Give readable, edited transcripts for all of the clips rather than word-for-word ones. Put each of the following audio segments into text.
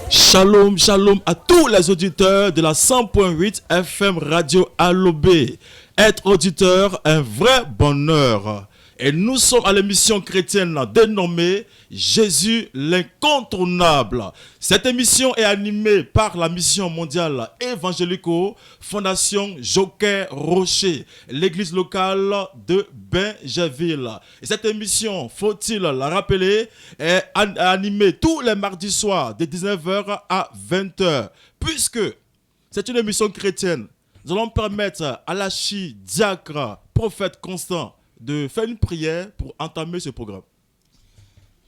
Shalom, shalom à tous les auditeurs de la 100.8 FM Radio Alobé. Être auditeur, un vrai bonheur. Et nous sommes à l'émission chrétienne dénommée Jésus l'incontournable. Cette émission est animée par la mission mondiale évangélico Fondation Joker Rocher, l'église locale de Benjaville. Et cette émission, faut-il la rappeler, est animée tous les mardis soirs de 19h à 20h. Puisque c'est une émission chrétienne, nous allons permettre à l'archidiacre, prophète Constant, de faire une prière pour entamer ce programme.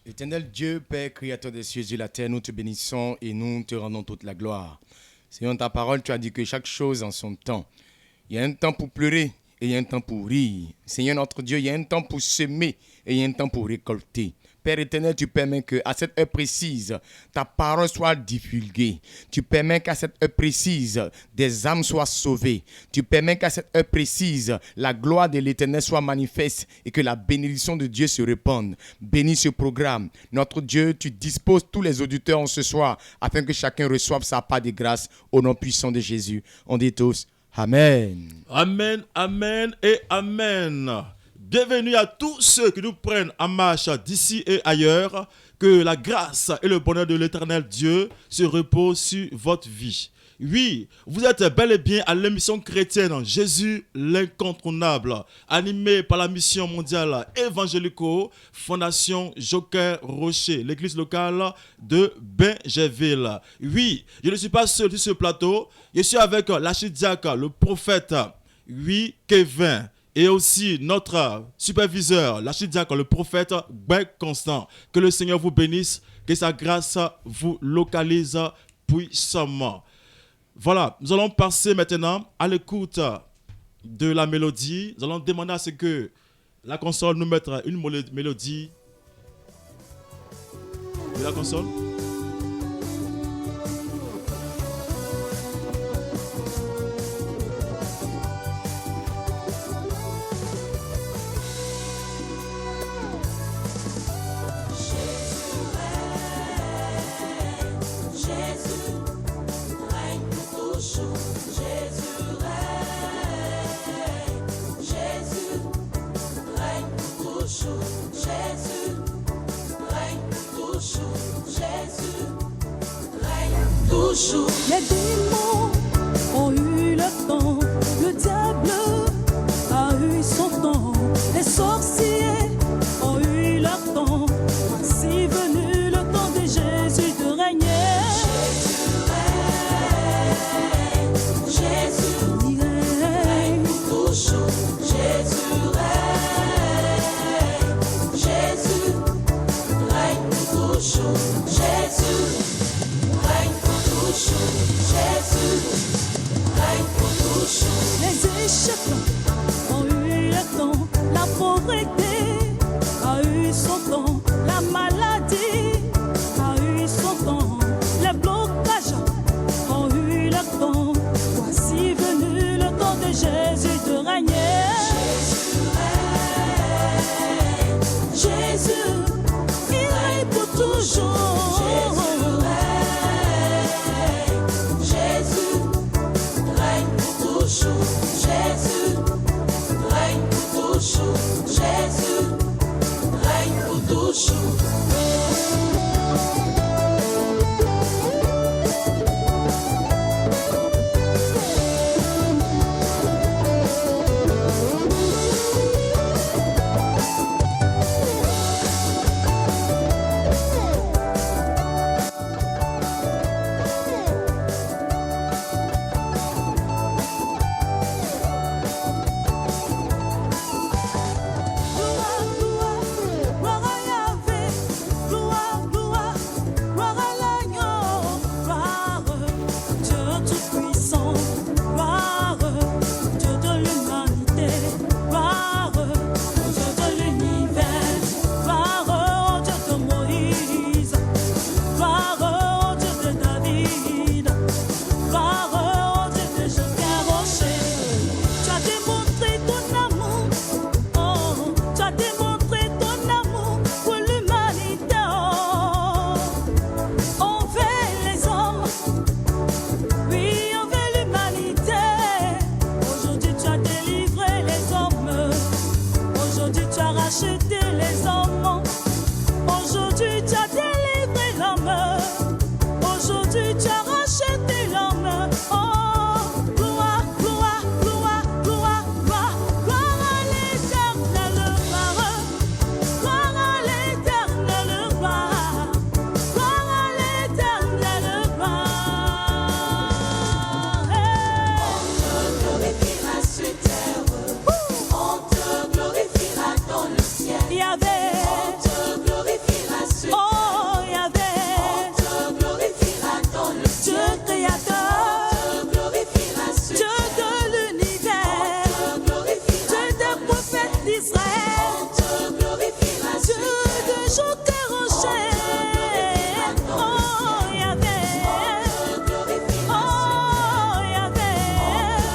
Éternel Dieu, Père, Créateur des cieux et de la terre, nous te bénissons et nous te rendons toute la gloire. Seigneur, ta parole, tu as dit que chaque chose en son temps. Il y a un temps pour pleurer et il y a un temps pour rire. Seigneur notre Dieu, il y a un temps pour semer et il y a un temps pour récolter. Père éternel, tu permets qu'à cette heure précise, ta parole soit divulguée. Tu permets qu'à cette heure précise, des âmes soient sauvées. Tu permets qu'à cette heure précise, la gloire de l'éternel soit manifeste et que la bénédiction de Dieu se répande. Bénis ce programme. Notre Dieu, tu disposes tous les auditeurs en ce soir afin que chacun reçoive sa part de grâce au nom puissant de Jésus. On dit tous Amen. Amen, amen et amen. Bienvenue à tous ceux qui nous prennent en marche d'ici et ailleurs. Que la grâce et le bonheur de l'éternel Dieu se reposent sur votre vie. Oui, vous êtes bel et bien à l'émission chrétienne Jésus l'incontournable, animée par la mission mondiale évangélico Fondation Joker Rocher, l'église locale de Benjaville. Oui, je ne suis pas seul sur ce plateau, je suis avec l'archidiacre, le prophète, Kevin. Et aussi notre superviseur, l'archidiacre, le prophète Ben Constant. Que le Seigneur vous bénisse, que sa grâce vous localise puissamment. Voilà, nous allons passer maintenant à l'écoute de la mélodie. Nous allons demander à ce que la console nous mette une mélodie de la console. Les démons ont eu le temps, le diable a eu son temps, les sorciers ont eu leur temps. Voici venu le temps de Jésus de régner. Jésus règne pour toujours. Jésus règne. Jésus règne pour toujours. Jésus règne pour toujours. Jésus règne pour toujours. Les échecs ont eu le temps, la pauvreté a eu son temps, la maladie a eu son temps, les blocages ont eu leur temps. Voici venu le temps de Jésus de régner. Jésus règne. Jésus, il règne pour toujours. Jésus règne pour toujours. Jésus règne pour toujours. Jésus règne pour toujours. Gloire à Yahvé, les hommes. Aujourd'hui tu as délivré l'homme. Aujourd'hui tu as racheté l'homme. Oh, gloire, gloire, gloire, gloire, gloire, gloire à l'éternel, gloire. Gloire à l'éternel, gloire. Gloire à l'éternel, gloire. On te glorifiera sur terre. On te glorifiera dans le ciel. Yahvé. On te glorifiera sur terre. Oh, Yahvé. On te glorifiera dans le ciel. Dieu créateur. On te glorifiera sur Dieu de l'univers. On te glorifiera Dieu des prophètes d'Israël. On te glorifiera sur Dieu de Joker Rocher. Oh, Yahvé. On te glorifiera oh, Yahvé.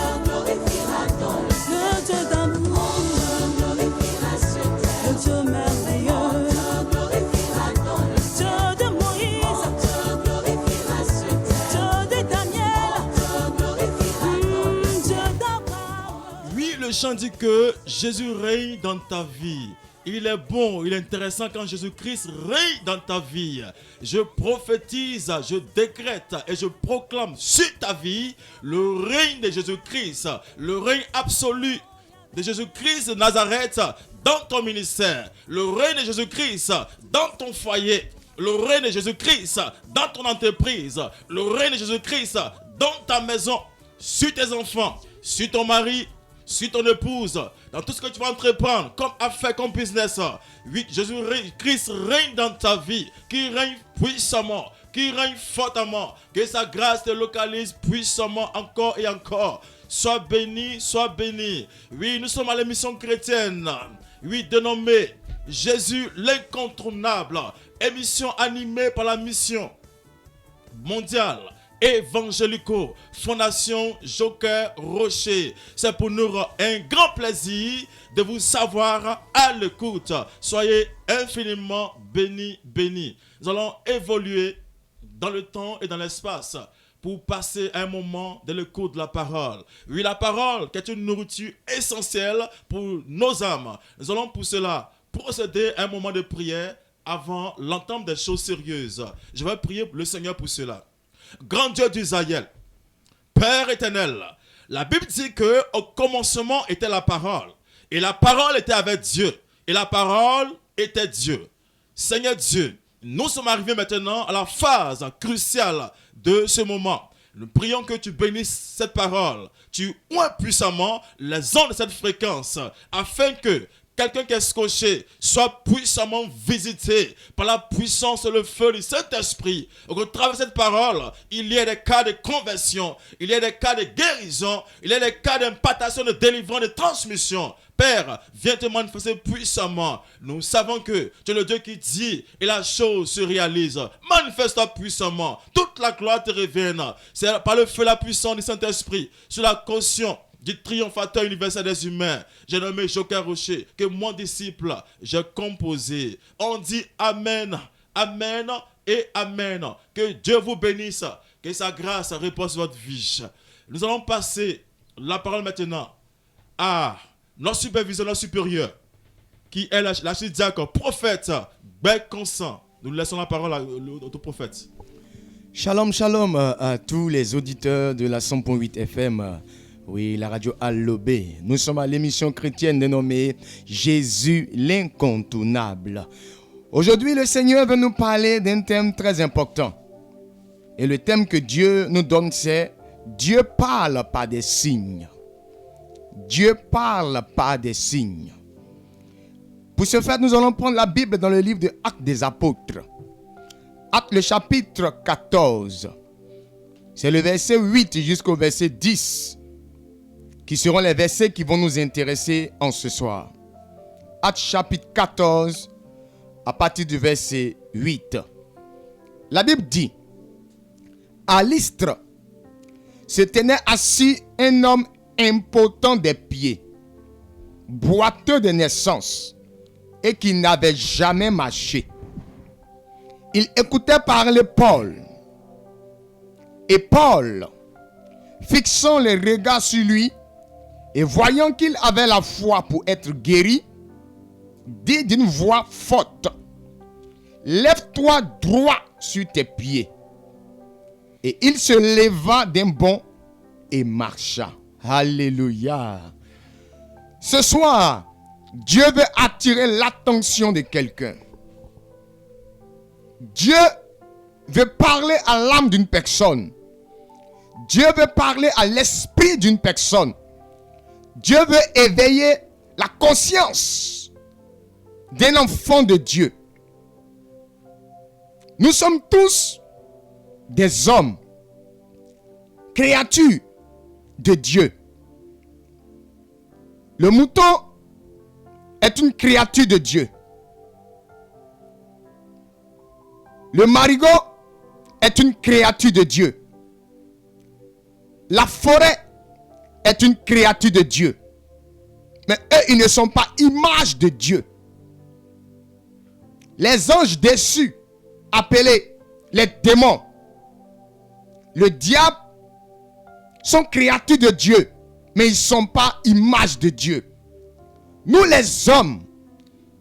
On te glorifiera dans le ciel. Le Dieu d'amour. On te glorifiera sur terre. Le Dieu merveilleux. On te glorifiera dans le ciel. Dieu de Moïse. On te glorifiera sur terre. Dieu de Daniel. On te glorifiera dans le ciel. Dieu d'Abraham. Oui, le chant dit que Jésus règne dans ta vie. Il est bon, il est intéressant quand Jésus-Christ règne dans ta vie. Je prophétise, je décrète et je proclame sur ta vie le règne de Jésus-Christ, le règne absolu de Jésus-Christ de Nazareth dans ton ministère, le règne de Jésus-Christ dans ton foyer, le règne de Jésus-Christ dans ton entreprise, le règne de Jésus-Christ dans ta maison, sur tes enfants, sur ton mari, sur ton épouse, dans tout ce que tu vas entreprendre, comme affaire, comme business. Oui, Jésus-Christ règne dans ta vie, qui règne puissamment, qui règne fortement, que sa grâce te localise puissamment encore et encore. Sois béni, sois béni. Oui, nous sommes à l'émission chrétienne, oui, dénommée Jésus l'incontournable, émission animée par la mission mondiale évangélico Fondation Joker Rocher. C'est pour nous un grand plaisir de vous savoir à l'écoute. Soyez infiniment bénis, bénis. Nous allons évoluer dans le temps et dans l'espace pour passer un moment de l'écoute de la parole. Oui, la parole qui est une nourriture essentielle pour nos âmes. Nous allons pour cela procéder à un moment de prière avant l'entame des choses sérieuses. Je vais prier le Seigneur pour cela. Grand Dieu d'Israël, Père éternel, la Bible dit qu'au commencement était la parole, et la parole était avec Dieu, et la parole était Dieu. Seigneur Dieu, nous sommes arrivés maintenant à la phase cruciale de ce moment. Nous prions que tu bénisses cette parole, tu oins puissamment les ondes de cette fréquence, afin que quelqu'un qui est scotché soit puissamment visité par la puissance et le feu du Saint-Esprit. Au travers de cette parole, il y a des cas de conversion, il y a des cas de guérison, il y a des cas d'impartation, de délivrance, de transmission. Père, viens te manifester puissamment. Nous savons que tu es le Dieu qui dit et la chose se réalise. Manifeste-toi puissamment. Toute la gloire te revienne. C'est par le feu, la puissance du Saint-Esprit, sur la caution du triomphateur universel des humains, j'ai nommé Joker Rocher, que mon disciple, j'ai composé. On dit Amen, Amen et Amen. Que Dieu vous bénisse, que sa grâce repose sur votre vie. Nous allons passer la parole maintenant à notre superviseur, notre supérieur, qui est l'archidiacre, prophète, Bec Consent. Nous laissons la parole au prophète. Shalom, shalom à tous les auditeurs de la 100.8 FM. Oui, la radio Allobé. Nous sommes à l'émission chrétienne dénommée Jésus l'incontournable. Aujourd'hui, le Seigneur veut nous parler d'un thème très important. Et le thème que Dieu nous donne, c'est Dieu parle par des signes. Dieu parle par des signes. Pour ce faire, nous allons prendre la Bible dans le livre de Actes des Apôtres. Actes le chapitre 14. C'est le verset 8 jusqu'au verset 10. Qui seront les versets qui vont nous intéresser en ce soir. Actes chapitre 14, à partir du verset 8. La Bible dit, à Lystre se tenait assis un homme impotent des pieds, boiteux de naissance, et qui n'avait jamais marché. Il écoutait parler Paul. Et Paul, fixant les regards sur lui, et voyant qu'il avait la foi pour être guéri, dit d'une voix forte, lève-toi droit sur tes pieds. Et il se leva d'un bond et marcha. Alléluia. Ce soir, Dieu veut attirer l'attention de quelqu'un. Dieu veut parler à l'âme d'une personne. Dieu veut parler à l'esprit d'une personne. Dieu veut éveiller la conscience d'un enfant de Dieu. Nous sommes tous des hommes, créatures de Dieu. Le mouton est une créature de Dieu. Le marigot est une créature de Dieu. La forêt est une créature de Dieu. Mais eux, ils ne sont pas image de Dieu. Les anges déçus, appelés les démons, le diable, sont créatures de Dieu, mais ils ne sont pas image de Dieu. Nous les hommes,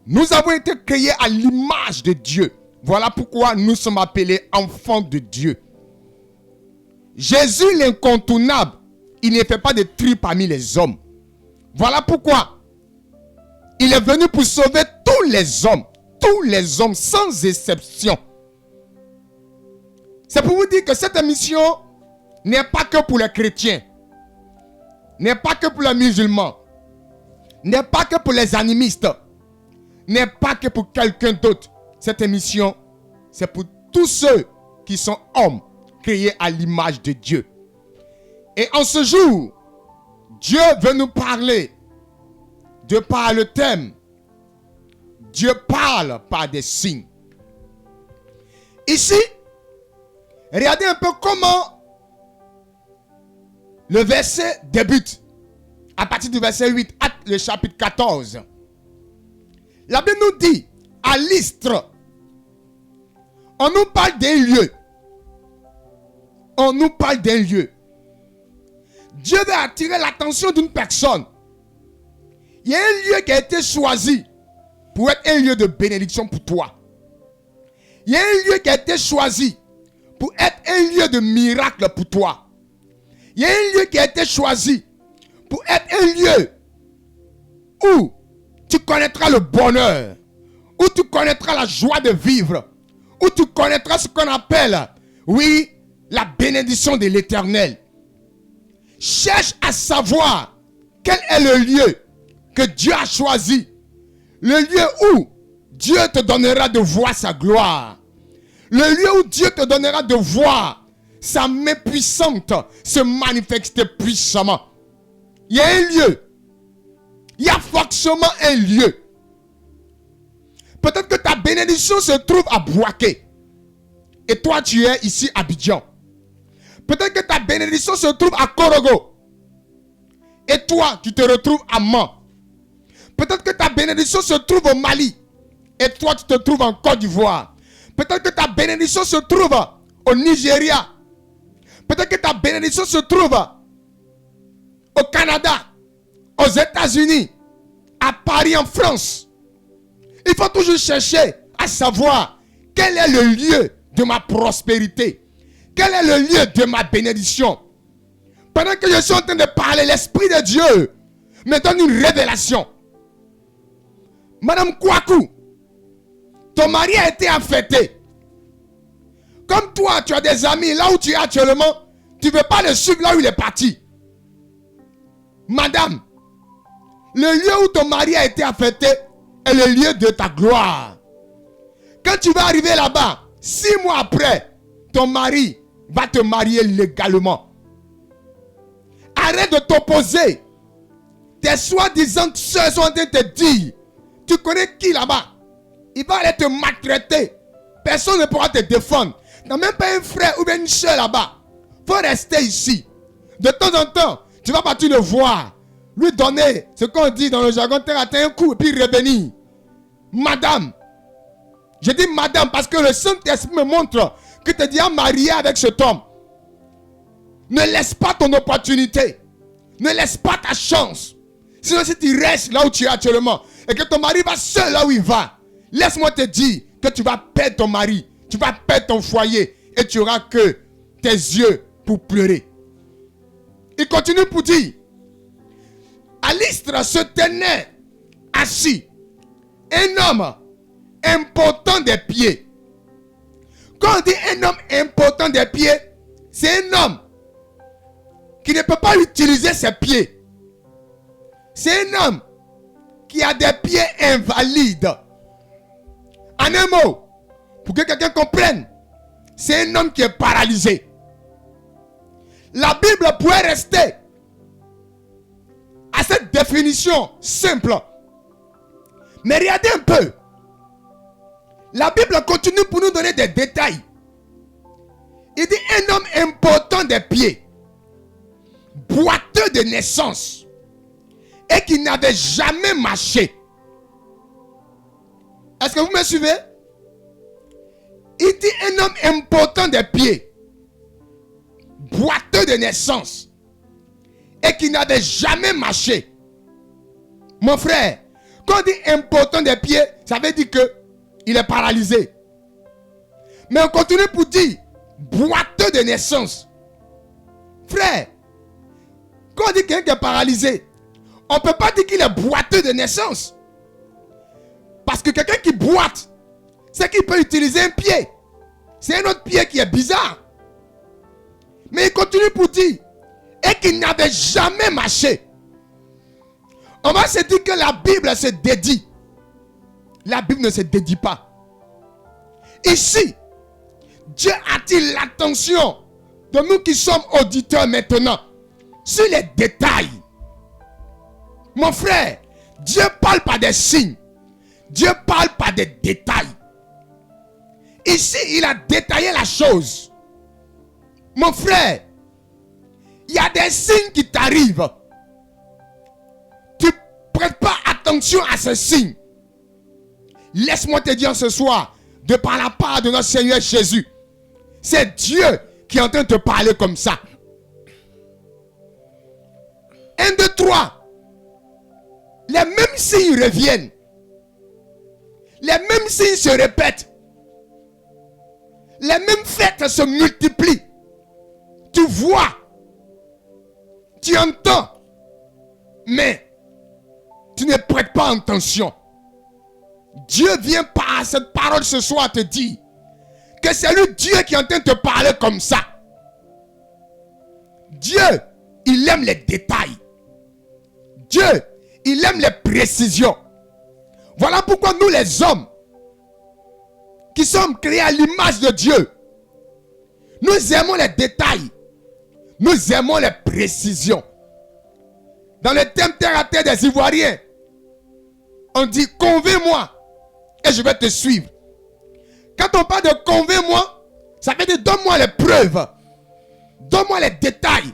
nous avons été créés à l'image de Dieu. Voilà pourquoi nous sommes appelés enfants de Dieu. Jésus l'incontournable, il ne fait pas de tri parmi les hommes. Voilà pourquoi il est venu pour sauver tous les hommes sans exception. C'est pour vous dire que cette émission n'est pas que pour les chrétiens, n'est pas que pour les musulmans, n'est pas que pour les animistes, n'est pas que pour quelqu'un d'autre. Cette émission, c'est pour tous ceux qui sont hommes, créés à l'image de Dieu. Et en ce jour, Dieu veut nous parler de par le thème. Dieu parle par des signes. Ici, regardez un peu comment le verset débute. À partir du verset 8, Actes, le chapitre 14. La Bible nous dit, à Lystre, on nous parle d'un lieu. On nous parle d'un lieu. Dieu veut attirer l'attention d'une personne. Il y a un lieu qui a été choisi pour être un lieu de bénédiction pour toi. Il y a un lieu qui a été choisi pour être un lieu de miracle pour toi. Il y a un lieu qui a été choisi pour être un lieu où tu connaîtras le bonheur, où tu connaîtras la joie de vivre, où tu connaîtras ce qu'on appelle, oui, la bénédiction de l'Éternel. Cherche à savoir quel est le lieu que Dieu a choisi. Le lieu où Dieu te donnera de voir sa gloire. Le lieu où Dieu te donnera de voir sa main puissante se manifester puissamment. Il y a un lieu. Il y a forcément un lieu. Peut-être que ta bénédiction se trouve à Bouaké. Et toi, tu es ici à Abidjan. Peut-être que ta bénédiction se trouve à Korogo. Et toi, tu te retrouves à Mans. Peut-être que ta bénédiction se trouve au Mali. Et toi, tu te trouves en Côte d'Ivoire. Peut-être que ta bénédiction se trouve au Nigeria. Peut-être que ta bénédiction se trouve au Canada, aux États-Unis, à Paris, en France. Il faut toujours chercher à savoir quel est le lieu de ma prospérité. Quel est le lieu de ma bénédiction? Pendant que je suis en train de parler, l'Esprit de Dieu me donne une révélation. Madame Kouakou, ton mari a été affecté. Comme toi, tu as des amis là où tu es actuellement, tu ne veux pas le suivre là où il est parti. Madame, le lieu où ton mari a été affecté est le lieu de ta gloire. Quand tu vas arriver là-bas, 6 mois après, ton mari va te marier légalement. Arrête de t'opposer. Tes soi-disant soeurs sont en train de te dire, tu connais qui là-bas? Il va aller te maltraiter. Personne ne pourra te défendre. Tu n'as même pas un frère ou bien une soeur là-bas. Il faut rester ici. De temps en temps, tu vas partir le voir. Lui donner ce qu'on dit dans le jargon terre à terre, un coup et puis revenir. Madame. Je dis madame parce que le Saint-Esprit me montre que tu es déjà marié avec cet homme. Ne laisse pas ton opportunité. Ne laisse pas ta chance. Sinon, si tu restes là où tu es actuellement et que ton mari va seul là où il va, laisse-moi te dire que tu vas perdre ton mari, tu vas perdre ton foyer et tu n'auras que tes yeux pour pleurer. Il continue pour dire, à Lystre se tenait assis un homme important des pieds. Quand on dit un homme important des pieds, c'est un homme qui ne peut pas utiliser ses pieds. C'est un homme qui a des pieds invalides. En un mot, pour que quelqu'un comprenne, c'est un homme qui est paralysé. La Bible pourrait rester à cette définition simple. Mais regardez un peu. La Bible continue pour nous donner des détails. Il dit un homme important des pieds, boiteux de naissance, et qui n'avait jamais marché. Est-ce que vous me suivez? Il dit un homme important des pieds, boiteux de naissance, et qui n'avait jamais marché. Mon frère, quand on dit important des pieds, ça veut dire que il est paralysé. Mais on continue pour dire boiteux de naissance. Frère, quand on dit quelqu'un qui est paralysé, on ne peut pas dire qu'il est boiteux de naissance. Parce que quelqu'un qui boite, c'est qu'il peut utiliser un pied. C'est un autre pied qui est bizarre. Mais il continue pour dire, et qu'il n'avait jamais marché. On va se dire que la Bible se dédie. La Bible ne se dédie pas. Ici, Dieu attire l'attention de nous qui sommes auditeurs maintenant sur les détails. Mon frère, Dieu parle par des signes. Dieu parle par des détails. Ici, il a détaillé la chose. Mon frère, il y a des signes qui t'arrivent. Tu ne prêtes pas attention à ces signes. Laisse-moi te dire ce soir, de par la part de notre Seigneur Jésus, c'est Dieu qui est en train de te parler comme ça. 1, 2, 3. Les mêmes signes reviennent. Les mêmes signes se répètent. Les mêmes fêtes se multiplient. Tu vois, tu entends, mais tu ne prêtes pas attention. Dieu vient par cette parole ce soir te dire que c'est lui Dieu qui est en train de te parler comme ça. Dieu, il aime les détails. Dieu, il aime les précisions. Voilà pourquoi nous les hommes qui sommes créés à l'image de Dieu, nous aimons les détails. Nous aimons les précisions. Dans le thème terre à terre des Ivoiriens, on dit convainc-moi et je vais te suivre. Quand on parle de convainc-moi, ça veut dire donne-moi les preuves. Donne-moi les détails.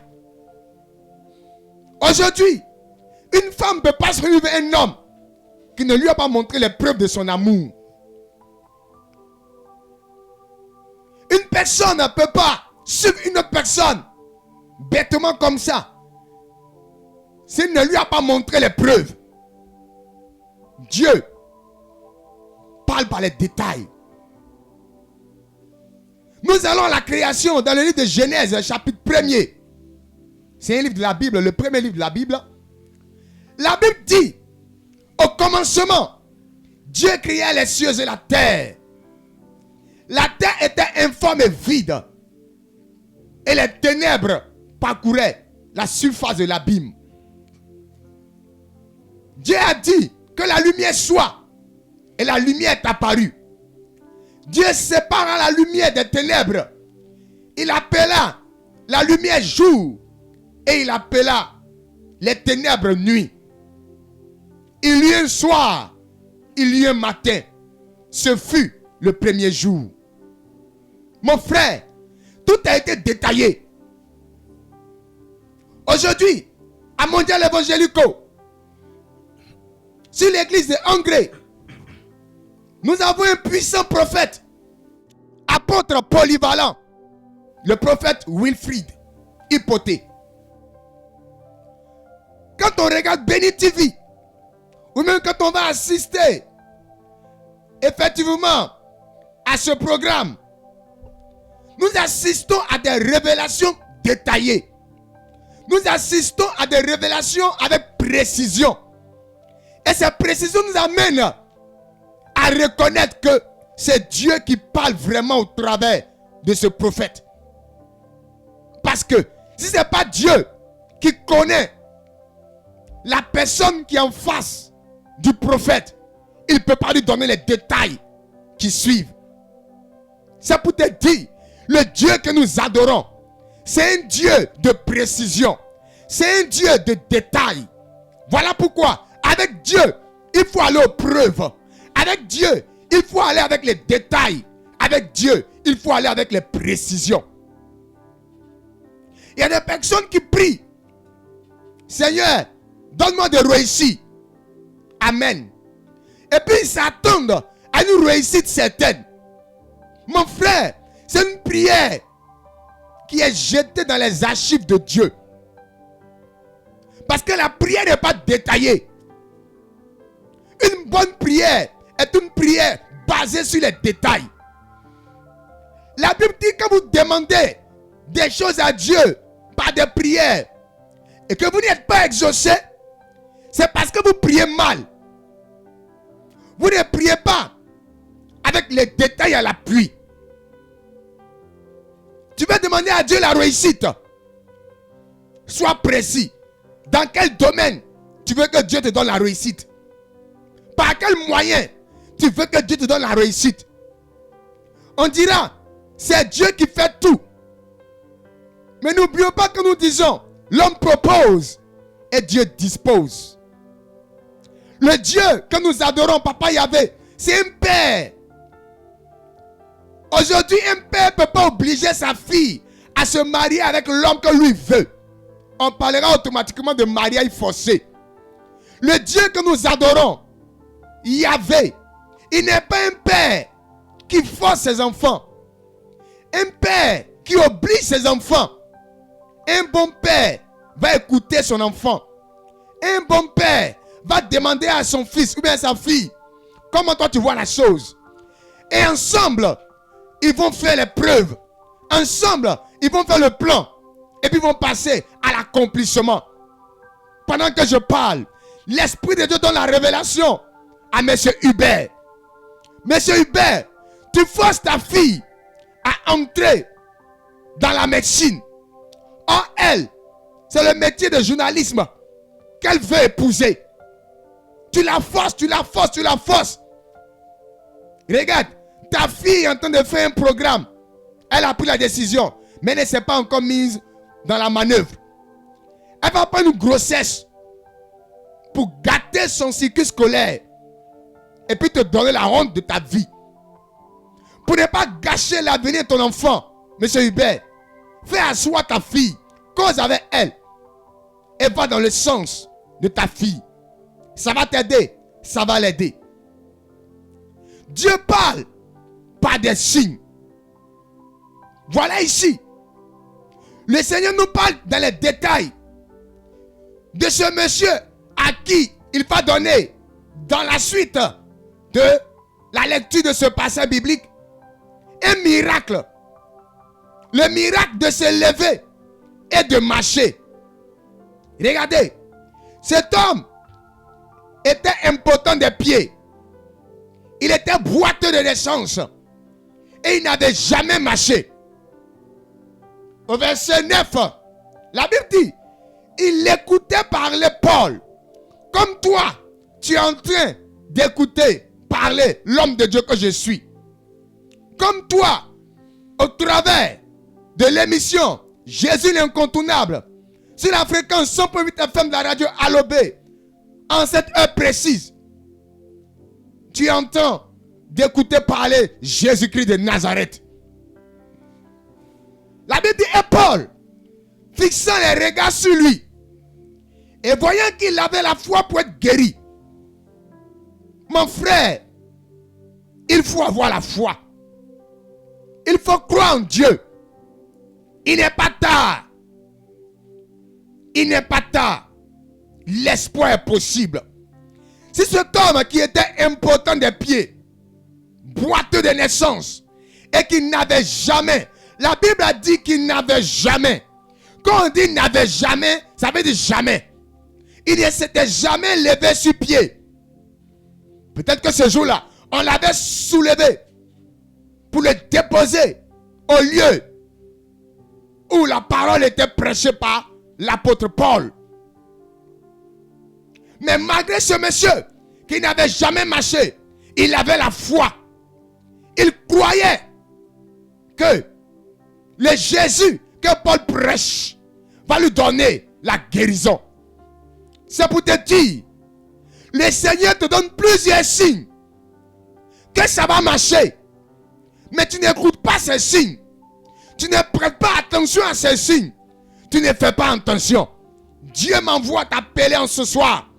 Aujourd'hui, une femme ne peut pas suivre un homme qui ne lui a pas montré les preuves de son amour. Une personne ne peut pas suivre une autre personne bêtement comme ça s'il ne lui a pas montré les preuves. Dieu parle par les détails. Nous allons à la création dans le livre de Genèse, chapitre 1er. C'est un livre de la Bible, le premier livre de la Bible. La Bible dit, au commencement, Dieu créa les cieux et la terre. La terre était informe et vide. Et les ténèbres parcouraient la surface de l'abîme. Dieu a dit que la lumière soit. Et la lumière est apparue. Dieu sépara la lumière des ténèbres. Il appela la lumière jour. Et il appela les ténèbres nuit. Il y eut un soir. Il y eut un matin. Ce fut le premier jour. Mon frère, tout a été détaillé. Aujourd'hui, à Mondial Évangélico, sur l'église de Hongrie, nous avons un puissant prophète, apôtre polyvalent, le prophète Wilfrid Hypothé. quand on regarde Béni TV, ou même quand on va assister effectivement à ce programme, nous assistons à des révélations détaillées. Nous assistons à des révélations avec précision. Et ces précisions nous amènent à reconnaître que c'est Dieu qui parle vraiment au travers de ce prophète. Parce que si ce n'est pas Dieu qui connaît la personne qui est en face du prophète, il ne peut pas lui donner les détails qui suivent. C'est pour te dire, le Dieu que nous adorons, c'est un Dieu de précision. C'est un Dieu de détails. Voilà pourquoi, avec Dieu, il faut aller aux preuves. Avec Dieu, il faut aller avec les détails. Avec Dieu, il faut aller avec les précisions. Il y a des personnes qui prient. Seigneur, donne-moi de réussir. Amen. Et puis ils s'attendent à une réussite certaine. Mon frère, c'est une prière qui est jetée dans les archives de Dieu. Parce que la prière n'est pas détaillée. Une bonne prière est une prière basée sur les détails. La Bible dit que vous demandez des choses à Dieu par des prières et que vous n'êtes pas exaucé, c'est parce que vous priez mal. Vous ne priez pas avec les détails à l'appui. Tu veux demander à Dieu la réussite. Sois précis. Dans quel domaine tu veux que Dieu te donne la réussite? Par quel moyen tu veux que Dieu te donne la réussite? On dira, c'est Dieu qui fait tout. Mais n'oublions pas que nous disons, l'homme propose et Dieu dispose. Le Dieu que nous adorons, Papa Yahvé, c'est un père. Aujourd'hui, un père ne peut pas obliger sa fille à se marier avec l'homme que lui veut. On parlera automatiquement de mariage forcé. Le Dieu que nous adorons, Yahvé, il n'est pas un père qui force ses enfants. Un père qui oblige ses enfants. Un bon père va écouter son enfant. Un bon père va demander à son fils ou bien à sa fille comment toi tu vois la chose. Et ensemble, ils vont faire les preuves. Ensemble, ils vont faire le plan. Et puis ils vont passer à l'accomplissement. Pendant que je parle, l'Esprit de Dieu donne la révélation à M. Hubert. M. Hubert, tu forces ta fille à entrer dans la médecine. Or, elle, c'est le métier de journalisme qu'elle veut épouser. Tu la forces, tu la forces, tu la forces. Regarde, ta fille est en train de faire un programme. Elle a pris la décision, mais elle ne s'est pas encore mise dans la manœuvre. Elle va prendre une grossesse pour gâter son cycle scolaire et puis te donner la honte de ta vie. Pour ne pas gâcher l'avenir de ton enfant, M. Hubert, fais asseoir ta fille, cause avec elle et va dans le sens de ta fille. Ça va t'aider, ça va l'aider. Dieu parle par des signes. Voilà ici. Le Seigneur nous parle dans les détails de ce monsieur à qui il va donner dans la suite de la lecture de ce passage biblique un miracle. Le miracle de se lever et de marcher. Regardez, cet homme était impotent des pieds. Il était boiteux de naissance. Et il n'avait jamais marché. Au verset 9, la Bible dit, il écoutait parler Paul. Comme toi, tu es en train d'écouter parler l'homme de Dieu que je suis. Comme toi, au travers de l'émission Jésus l'incontournable, sur la fréquence 100.8 FM de la radio Alobé, en cette heure précise, tu entends d'écouter parler Jésus-Christ de Nazareth. La Bible dit, et Paul, fixant les regards sur lui, et voyant qu'il avait la foi pour être guéri. Mon frère, il faut avoir la foi. Il faut croire en Dieu. Il n'est pas tard. Il n'est pas tard. l'espoir est possible. Si cet homme qui était impotent des pieds, boiteux de naissance, et qui n'avait jamais, la Bible a dit qu'il n'avait jamais. Quand on dit n'avait jamais, ça veut dire jamais. Il ne s'était jamais levé sur pied. Peut-être que ce jour-là, on l'avait soulevé pour le déposer au lieu où la parole était prêchée par l'apôtre Paul. Mais malgré ce monsieur qui n'avait jamais marché, il avait la foi. Il croyait que le Jésus que Paul prêche va lui donner la guérison. C'est pour te dire, le Seigneur te donne plusieurs signes que ça va marcher. Mais tu n'écoutes pas ces signes. Tu ne prêtes pas attention à ces signes. Tu ne fais pas attention. Dieu m'envoie t'appeler en ce soir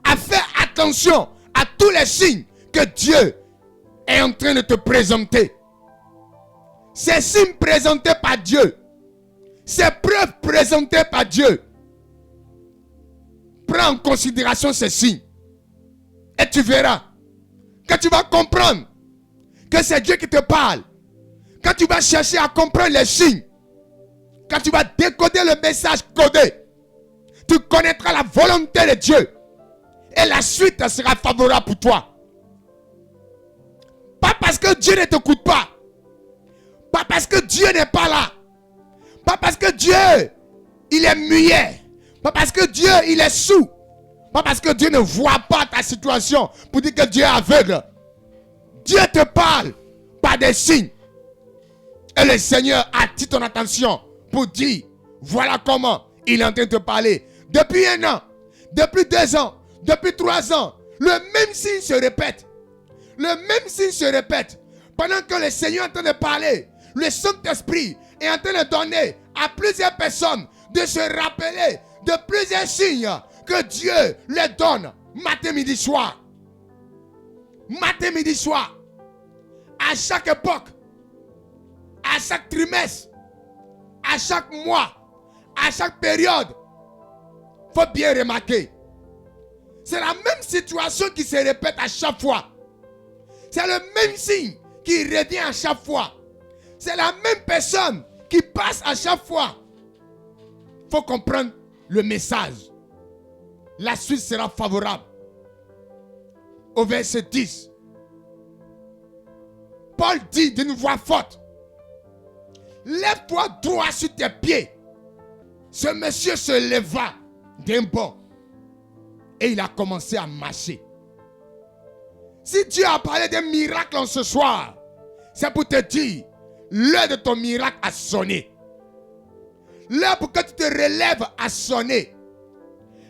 à faire attention à tous les signes que Dieu est en train de te présenter. Ces signes présentés par Dieu, ces preuves présentées par Dieu, prends en considération ces signes et tu verras que tu vas comprendre que c'est Dieu qui te parle. Quand tu vas chercher à comprendre les signes, quand tu vas décoder le message codé, tu connaîtras la volonté de Dieu et la suite sera favorable pour toi. Pas parce que Dieu ne t'écoute pas, pas parce que Dieu n'est pas là, pas parce que Dieu il est muet, pas parce que Dieu il est sourd, pas parce que Dieu ne voit pas ta situation pour dire que Dieu est aveugle. Dieu te parle par des signes. Et le Seigneur attire ton attention pour dire, voilà comment il est en train de te parler. Depuis 1 an, depuis 2 ans, depuis 3 ans, le même signe se répète. Le même signe se répète. Pendant que le Seigneur est en train de parler, le Saint-Esprit est en train de donner à plusieurs personnes de se rappeler de plusieurs signes que Dieu les donne matin, midi, soir. Matin, midi, soir. À chaque époque, à chaque trimestre, à chaque mois, à chaque période. Il faut bien remarquer. C'est la même situation qui se répète à chaque fois. C'est le même signe qui revient à chaque fois. C'est la même personne qui passe à chaque fois. Il faut comprendre le message. La suite sera favorable. Au verset 10. Paul dit d'une voix forte, lève-toi droit sur tes pieds. Ce monsieur se leva d'un bond et il a commencé à marcher. Si Dieu a parlé d'un miracle en ce soir, c'est pour te dire, l'heure de ton miracle a sonné. L'heure pour que tu te relèves a sonné.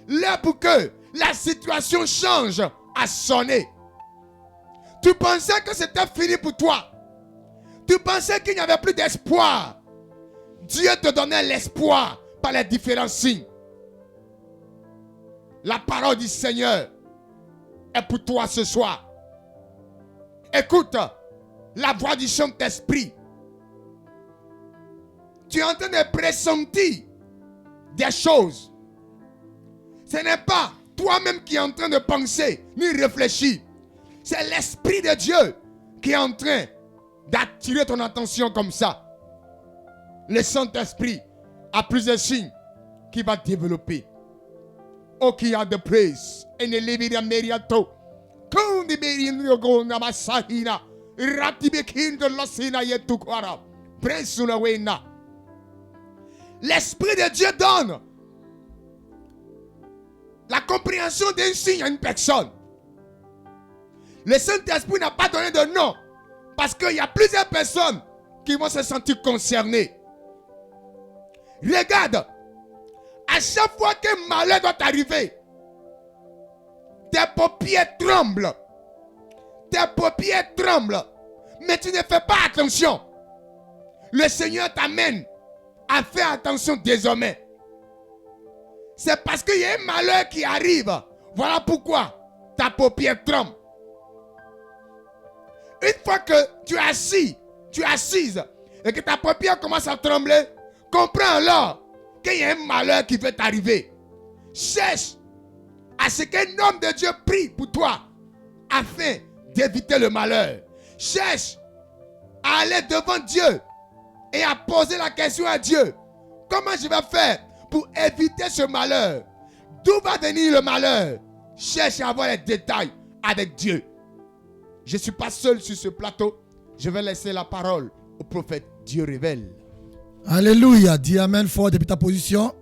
L'heure pour que la situation change a sonné. Tu pensais que c'était fini pour toi. Tu pensais qu'il n'y avait plus d'espoir. Dieu te donnait l'espoir par les différents signes. La parole du Seigneur est pour toi ce soir. Écoute la voix du Saint-Esprit. Tu es en train de pressentir des choses. Ce n'est pas toi-même qui es en train de penser ni réfléchir. C'est l'Esprit de Dieu qui est en train d'attirer ton attention comme ça. Le Saint-Esprit a plusieurs signes qu'il va développer. Oh, qui a de praise. Et ne leviria meriato. Quand de berin gona masahina. Ratibekin de losina yetukwara. Presuna wena. L'Esprit de Dieu donne la compréhension d'un signe à une personne. Le Saint-Esprit n'a pas donné de nom. Parce qu'il y a plusieurs personnes qui vont se sentir concernées. Regarde. À chaque fois qu'un malheur doit t'arriver, tes paupières tremblent. Tes paupières tremblent. Mais tu ne fais pas attention. Le Seigneur t'amène à faire attention désormais. C'est parce qu'il y a un malheur qui arrive. Voilà pourquoi ta paupière tremble. Une fois que tu es assis, tu es assise, et que ta paupière commence à trembler, comprends alors qu'il y a un malheur qui veut t'arriver. Cherche à ce qu'un homme de Dieu prie pour toi afin d'éviter le malheur. Cherche à aller devant Dieu et à poser la question à Dieu. Comment je vais faire pour éviter ce malheur? D'où va venir le malheur? Cherche à avoir les détails avec Dieu. Je ne suis pas seul sur ce plateau. Je vais laisser la parole au prophète. Dieu révèle. Alléluia. Dis amen fort depuis ta position.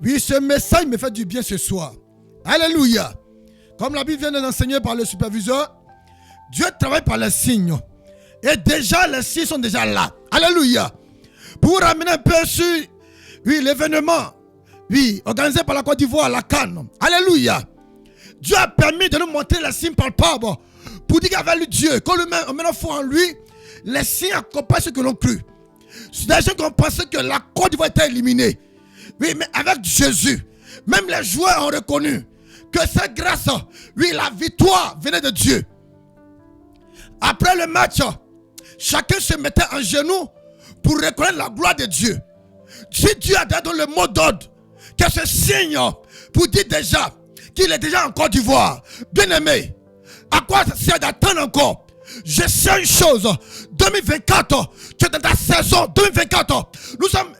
Oui, ce message me fait du bien ce soir. Alléluia. Comme la Bible vient de l'enseigner par le superviseur, Dieu travaille par les signes. Et déjà, les signes sont déjà là. Alléluia. Pour ramener un peu sur l'événement organisé par la Côte d'Ivoire, la Cannes. Alléluia. Dieu a permis de nous montrer les signes palpables pour dire qu'avec lui, Dieu, quand on met la foi en lui, les signes accompagnent ceux que l'on cru. C'est des gens qui ont pensé que la Côte d'Ivoire était éliminée. Oui, mais avec Jésus, même les joueurs ont reconnu que cette grâce, la victoire venait de Dieu. Après le match, chacun se mettait en genoux pour reconnaître la gloire de Dieu. Si Dieu a donné le mot d'ordre, que ce signe pour dire déjà qu'il est déjà en Côte d'Ivoire, bien aimé, à quoi ça sert d'attendre encore? Je sais une chose, 2024, tu es dans ta saison 2024, nous sommes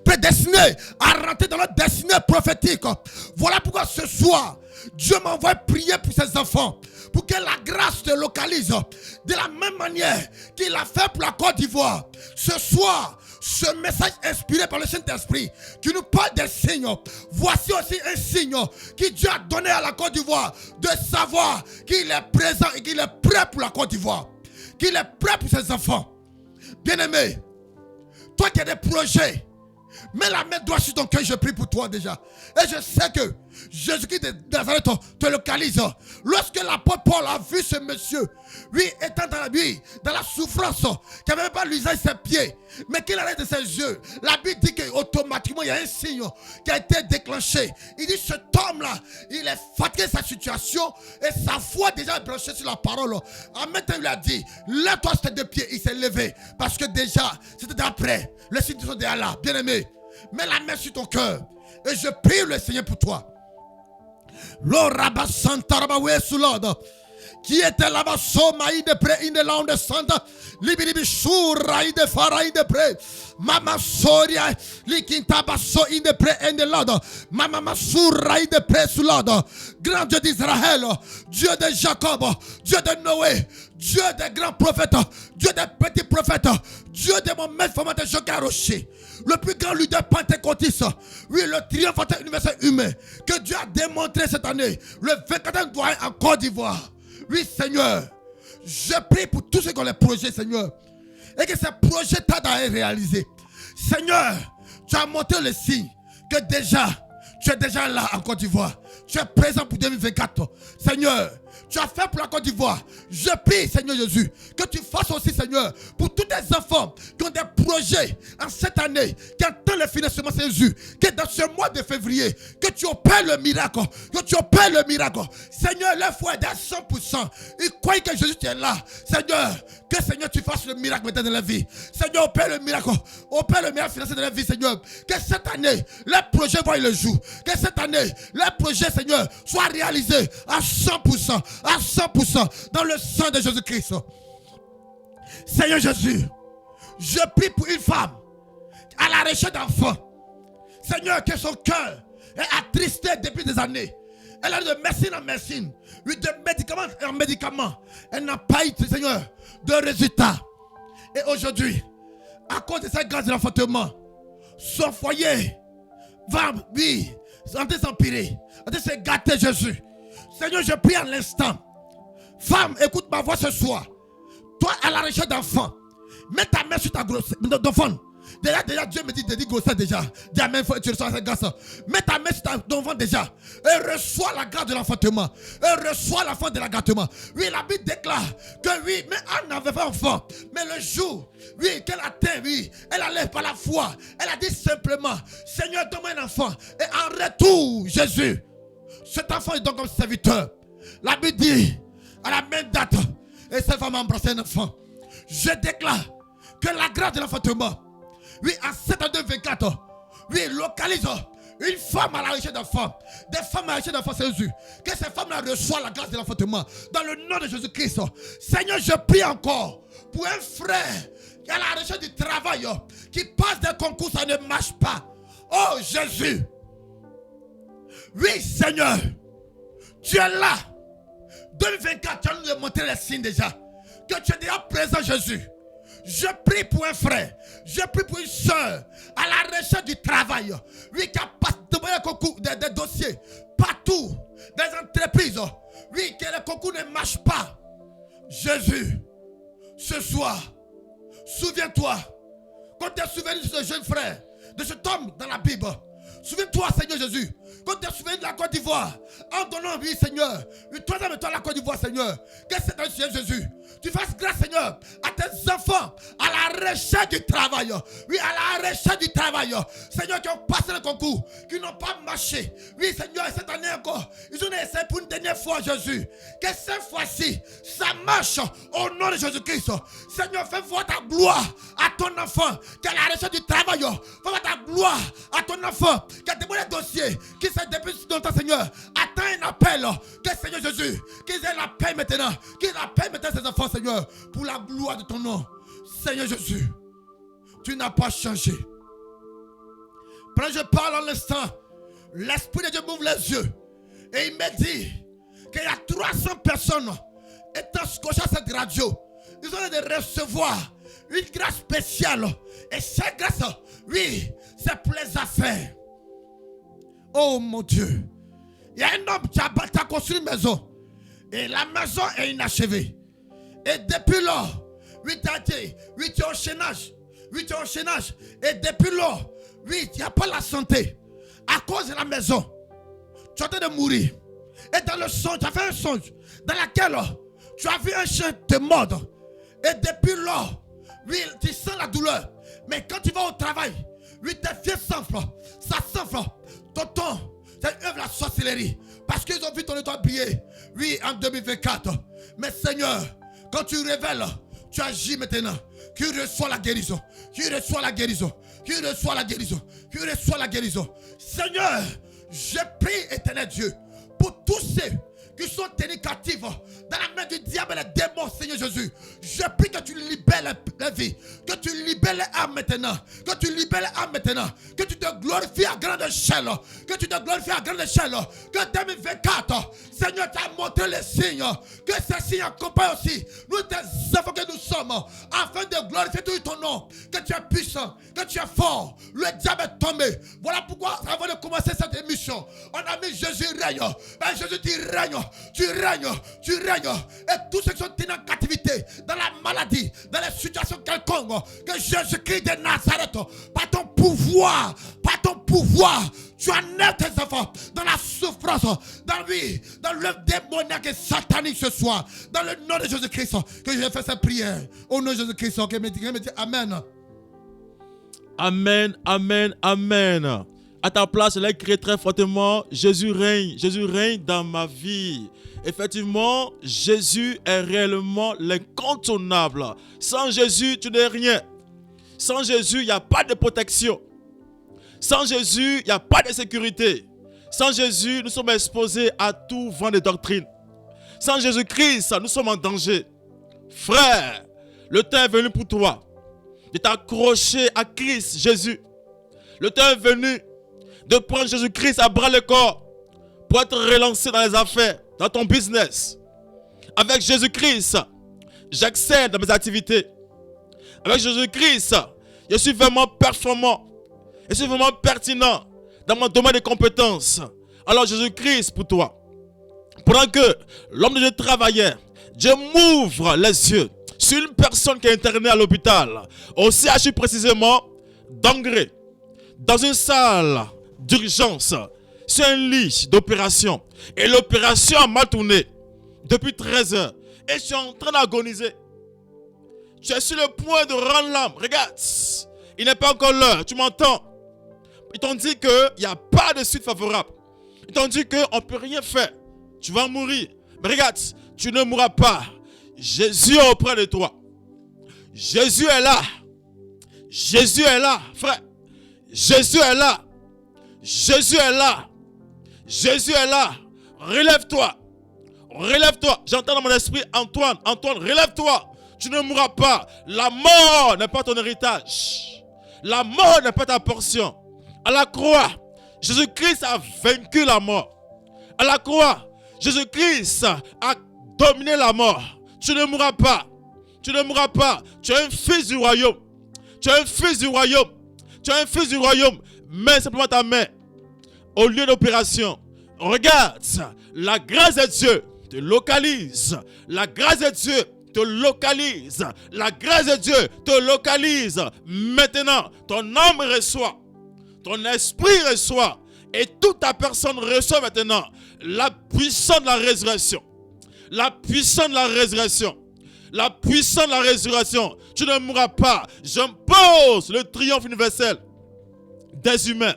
prédestinés à rentrer dans notre destinée prophétique. Voilà pourquoi ce soir, Dieu m'envoie prier pour ses enfants, pour que la grâce te localise de la même manière qu'il a fait pour la Côte d'Ivoire. Ce soir, ce message inspiré par le Saint-Esprit qui nous parle des signes. Voici aussi un signe que Dieu a donné à la Côte d'Ivoire, de savoir qu'il est présent et qu'il est prêt pour la Côte d'Ivoire, qu'il est prêt pour ses enfants. Bien-aimé, toi qui as des projets, mets la main droite sur ton cœur, je prie pour toi déjà. Et je sais que Jésus-Christ de Nazareth te localise. Lorsque l'apôtre Paul a vu ce monsieur, étant dans la souffrance, qui n'avait pas l'usage de ses pieds, mais qu'il arrête de ses yeux, la Bible dit qu'automatiquement il y a un signe qui a été déclenché. Il dit cet homme-là, il est fatigué de sa situation et sa foi déjà est branchée sur la parole. En même temps, il lui a dit, lève-toi sur tes deux pieds. Il s'est levé parce que déjà, c'était d'après. Le signe de Allah, bien-aimé, mets la main sur ton cœur et je prie le Seigneur pour toi. Qui était là-bas, Somaï de près, in the land de Santa, Libiribi Shura, in the Fara, in the près, Mama Soria, Likintabaso, in the près, in the Lord, Mama Masura, in the près, sous l'ordre, grand Dieu d'Israël, Dieu de Jacob, Dieu de Noé, Dieu des grands prophètes, Dieu des petits prophètes, Dieu de mon maître formateur Jogar Rocher, le plus grand leader pentecôtiste, le triomphateur universel humain, que Dieu a démontré cette année, le 24e doyen en Côte d'Ivoire. Oui, Seigneur, je prie pour tous ceux qui ont les projets, Seigneur, et que ces projets t'aident à les réaliser. Seigneur, tu as montré le signe que déjà, tu es déjà là en Côte d'Ivoire. Tu es présent pour 2024. Seigneur, tu as fait pour la Côte d'Ivoire. Je prie, Seigneur Jésus, que tu fasses aussi, Seigneur, pour tous tes enfants qui ont des projets en cette année, qui attendent le financement, Jésus, que dans ce mois de février, que tu opères le miracle, que tu opères le miracle. Seigneur, leur foi est à 100%. Ils croient que Jésus est là. Seigneur, que Seigneur, tu fasses le miracle maintenant dans la vie. Seigneur, opère le miracle financier dans la vie, Seigneur. Que cette année, les projets voient le jour. Que cette année, les projets, Seigneur, soient réalisés à 100%. À 100% dans le sang de Jésus-Christ. Seigneur Jésus, je prie pour une femme à la recherche d'enfants. Seigneur, que son cœur est attristé depuis des années. Elle a de médecine en médecine, de médicament en médicament. Elle n'a pas eu, Seigneur, de résultat. Et aujourd'hui, à cause de cette grâce de l'enfantement, son foyer va, s'empirer, se gâter, Jésus. Seigneur, je prie à l'instant. Femme, écoute ma voix ce soir. Toi, à la recherche d'enfants, mets ta main sur ta grossesse d'enfant. Déjà, Dieu me dit de dire grossesse déjà. Dis amen, tu reçois cette grâce. Mets ta main sur ton enfant déjà. Et reçois la grâce de l'enfantement. Et reçois la fin de l'agâtement. Oui, la Bible déclare que mais Anne n'avait pas enfant. Mais le jour, qu'elle atteint, elle allait par la foi. Elle a dit simplement, Seigneur, donne-moi un enfant. Et en retour, Jésus, cet enfant est donc comme serviteur. La Bible dit, à la même date, et cette femme a embrassé un enfant. Je déclare que la grâce de l'enfantement, en 7 ans 2024, localise Une femme à la recherche d'enfants. Des femmes à la recherche d'enfants, c'est Jésus. Que ces femmes-là reçoivent la grâce de l'enfantement. Dans le nom de Jésus-Christ. Seigneur, je prie encore pour un frère qui est à la recherche du travail, qui passe des concours, ça ne marche pas. Oh Jésus. Oui, Seigneur. Tu es là. 2024, tu as nous montré les signes déjà. Que tu es déjà présent, Jésus. Je prie pour un frère, je prie pour une soeur à la recherche du travail. Oui, qui a passé des dossiers partout, des entreprises. Oui, que le concours ne marche pas. Jésus, ce soir, souviens-toi, quand tu es souvenu de ce jeune frère, de cet homme dans la Bible. Souviens-toi, Seigneur Jésus, quand tu es souvenu de la Côte d'Ivoire, en donnant, oui, Seigneur, une troisième étoile à la Côte d'Ivoire, Seigneur, que c'est un Seigneur Jésus. Tu fasses grâce, Seigneur, à tes enfants, à la recherche du travail. Oui, à la recherche du travail. Seigneur, qui ont passé le concours, qui n'ont pas marché. Oui, Seigneur, cette année encore, ils ont essayé pour une dernière fois, Jésus. Que cette fois-ci, ça marche au nom de Jésus-Christ. Seigneur, fais voir ta gloire à ton enfant, qui est à la recherche du travail. Fais voir ta gloire à ton enfant, qui a déposé des dossiers, qui s'est depuis si longtemps, Seigneur. Attends un appel, que Seigneur Jésus, qu'ils aient la paix maintenant, qu'ils appellent maintenant ses enfants, Seigneur, pour la gloire de ton nom. Seigneur Jésus, tu n'as pas changé. Quand je parle en l'instant, l'Esprit de Dieu m'ouvre les yeux et il me dit qu'il y a 300 personnes étant scotchées à cette radio. Ils ont de recevoir une grâce spéciale. Et cette grâce, oui, c'est pour les affaires. Oh mon Dieu. Il y a un homme qui a construit une maison. Et la maison est inachevée. Et depuis lors, oui, tu es au chaînage. Oui, tu es au chaînage. Et depuis lors, oui, il n'y a pas la santé. À cause de la maison, tu es en train de mourir. Et dans le songe, tu as fait un songe dans lequel tu as vu un chien te mordre. Et depuis lors, oui, tu sens la douleur. Mais quand tu vas au travail, oui, tes pieds s'enflent. Ça s'enfle. Tonton, c'est œuvre la sorcellerie. Parce qu'ils ont vu ton étoile briller. Oui, en 2024. Mais Seigneur, quand tu révèles, tu agis maintenant. Tu reçois la guérison. Tu reçois la guérison. Tu reçois la guérison. Tu reçois la guérison. Seigneur, je prie, éternel Dieu, pour tous ceux qui sont tenus captifs dans la main du diable et les démons, Seigneur Jésus. Je prie que tu libères la vie, que tu libères les âmes maintenant, que tu libères les âmes maintenant, que tu te glorifies à grande échelle, que tu te glorifies à grande échelle, que 2024, Seigneur, tu as montré les signes, que ces signes accompagnent aussi nous tes enfants que nous sommes, afin de glorifier tout ton nom, que tu es puissant, que tu es fort, le diable est tombé. Voilà pourquoi, avant de commencer cette émission, on a mis Jésus règne. Ben Jésus dit règne. Tu règnes, tu règnes. Et tous ceux qui sont tenus en captivité, dans la maladie, dans les situations quelconques, que Jésus-Christ de Nazareth, par ton pouvoir, tu enlèves tes enfants dans la souffrance, dans l'œuvre démoniaque et satanique ce soir. Dans le nom de Jésus-Christ, que je fais cette prière. Au nom de Jésus-Christ, que me dit Amen. Amen, amen, amen. À ta place, je l'ai crié très fortement, Jésus règne dans ma vie. Effectivement, Jésus est réellement l'incontournable. Sans Jésus, tu n'es rien. Sans Jésus, il n'y a pas de protection. Sans Jésus, il n'y a pas de sécurité. Sans Jésus, nous sommes exposés à tout vent de doctrine. Sans Jésus-Christ, nous sommes en danger. Frère, le temps est venu pour toi de t'accrocher à Christ, Jésus. Le temps est venu de prendre Jésus-Christ à bras le corps pour être relancé dans les affaires, dans ton business. Avec Jésus-Christ, j'accède dans mes activités. Avec Jésus-Christ, je suis vraiment performant. Je suis vraiment pertinent dans mon domaine de compétences. Alors Jésus-Christ pour toi. Pendant que l'homme de Dieu travaillait, Dieu m'ouvre les yeux sur une personne qui est internée à l'hôpital. Au CHU précisément, d'Angré, dans une salle d'urgence, sur un lit d'opération. Et l'opération a mal tourné depuis 13 heures. Et je suis en train d'agoniser. Tu es sur le point de rendre l'âme. Regarde, il n'est pas encore l'heure. Tu m'entends? Ils t'ont dit qu'il n'y a pas de suite favorable. Ils t'ont dit qu'on ne peut rien faire. Tu vas mourir. Mais regarde, tu ne mourras pas. Jésus est auprès de toi. Jésus est là. Jésus est là, frère. Jésus est là. Jésus est là. Jésus est là. Relève-toi. Relève-toi. J'entends dans mon esprit, Antoine, relève-toi. Tu ne mourras pas. La mort n'est pas ton héritage. La mort n'est pas ta portion. À la croix, Jésus-Christ a vaincu la mort. À la croix, Jésus-Christ a dominé la mort. Tu ne mourras pas. Tu ne mourras pas. Tu es un fils du royaume. Tu es un fils du royaume. Tu es un fils du royaume. Mets simplement ta main au lieu d'opération. Regarde, la grâce de Dieu te localise. La grâce de Dieu te localise. La grâce de Dieu te localise. Maintenant, ton âme reçoit. Ton esprit reçoit. Et toute ta personne reçoit maintenant la puissance de la résurrection. La puissance de la résurrection. La puissance de la résurrection. Tu ne mourras pas. J'impose le triomphe universel des humains,